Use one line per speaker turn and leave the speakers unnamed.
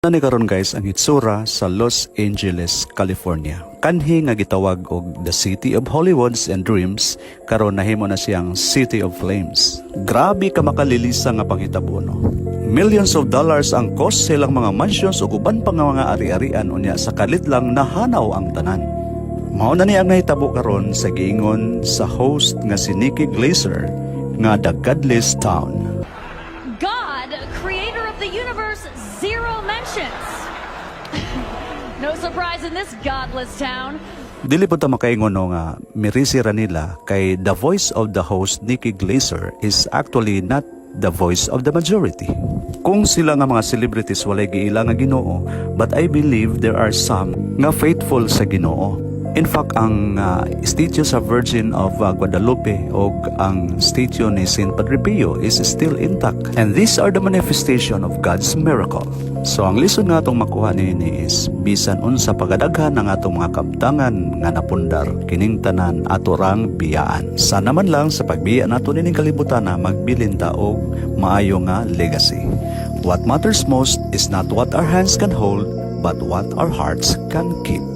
Nani karon guys ang itsura sa Los Angeles, California. Kanhi nga gitawag og the City of Hollywoods and Dreams, karon nahimo na siyang City of Flames. Grabe ka makalilisa nga panghitabo no. Millions of dollars ang cost silang mga mansions ug uban pa nga mga ari-arian unya sa kalit lang nahanaw ang tanan. Mao na ni ang nahitabo karon sa giingon sa host nga si Nikki Glaser nga The Godless Town.
God, creator of the universe, zero mentions. No surprise in this godless town.
Dili po ta makaingon no nga mirisi ra nila kay the voice of the host Nikki Glaser is actually not the voice of the majority. Kung sila nga mga celebrities walay giila nga Ginoo, but I believe there are some nga faithful sa Ginoo. In fact, ang statue sa Virgin of Guadalupe o ang statue ni Saint Padre Pio is still intact. And these are the manifestation of God's miracle. So ang lisod nga atong makuha ni is bisan unsa pagadaghan ng atong mga kabtangan nga napundar kining tanan ato rang biyaan. Sana man lang sa pagbiya nato nining kalibutan na magbilin ta og maayo nga legacy. What matters most is not what our hands can hold, but what our hearts can keep.